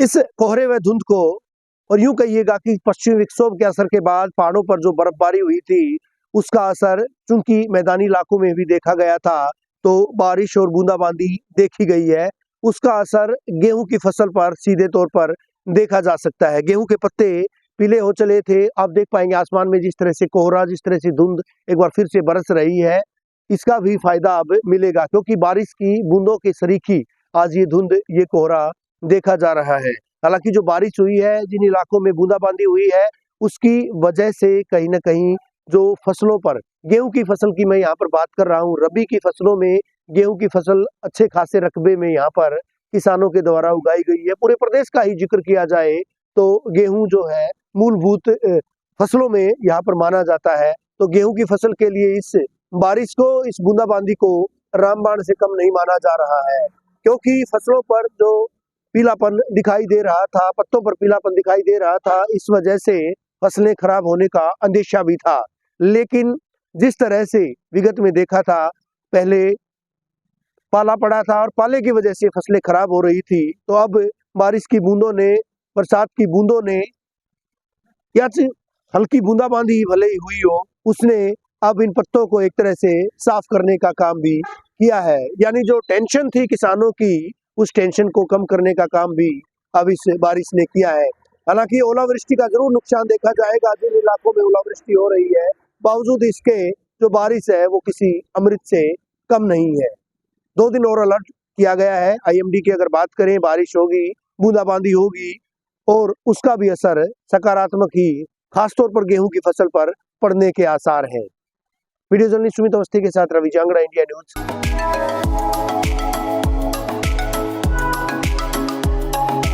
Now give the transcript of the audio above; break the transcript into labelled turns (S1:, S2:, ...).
S1: इस कोहरे व धुंध को, और यूं कहिएगा कि पश्चिमी विक्षोभ के असर के बाद पहाड़ों पर जो बर्फबारी हुई थी, उसका असर चूंकि मैदानी इलाकों में भी देखा गया था, तो बारिश और बूंदाबांदी देखी गई है। उसका असर गेहूं की फसल पर सीधे तौर पर देखा जा सकता है। गेहूं के पत्ते पीले हो चले थे। आप देख पाएंगे आसमान में जिस तरह से कोहरा, जिस तरह से धुंध एक बार फिर से बरस रही है, इसका भी फायदा अब मिलेगा, क्योंकि बारिश की बूंदों के सरीखी आज ये धुंध, ये कोहरा देखा जा रहा है। हालांकि जो बारिश हुई है, जिन इलाकों में बूंदाबांदी हुई है, उसकी वजह से कहीं ना कहीं जो फसलों पर, गेहूं की फसल की मैं यहाँ पर बात कर रहा हूँ, रबी की फसलों में गेहूं की फसल अच्छे खासे रकबे में यहाँ पर किसानों के द्वारा उगाई गई है। पूरे प्रदेश का ही जिक्र किया जाए तो गेहूं जो है मूलभूत फसलों में यहाँ पर माना जाता है। तो गेहूं की फसल के लिए इस बारिश को, इस बूंदाबांदी को रामबाण से कम नहीं माना जा रहा है, क्योंकि फसलों पर जो पीलापन दिखाई दे रहा था, पत्तों पर पीलापन दिखाई दे रहा था, इस वजह से फसलें खराब होने का अंदेशा भी था। लेकिन जिस तरह से विगत में देखा था, पहले पाला पड़ा था और पाले की वजह से फसलें खराब हो रही थी, तो अब बारिश की बूंदों ने, बरसात की बूंदों ने, या हल्की बूंदाबांदी भले ही हुई हो, उसने अब इन पत्तों को एक तरह से साफ करने का काम भी किया है। यानी जो टेंशन थी किसानों की, उस टेंशन को कम करने का काम भी अब इस बारिश ने किया है। हालांकि ओलावृष्टि का जरूर नुकसान देखा जाएगा, जिन इलाकों में ओलावृष्टि हो रही है, बावजूद इसके जो बारिश है वो किसी अमृत से कम नहीं है। 2 दिन और अलर्ट किया गया है IMD की। अगर बात करें, बारिश होगी, बूंदाबांदी होगी, और उसका भी असर सकारात्मक ही खासतौर पर गेहूं की फसल पर पड़ने के आसार हैं। वीडियो जर्नलिस्ट सुमित अवस्थी के साथ रवि जांगड़ा, इंडिया न्यूज।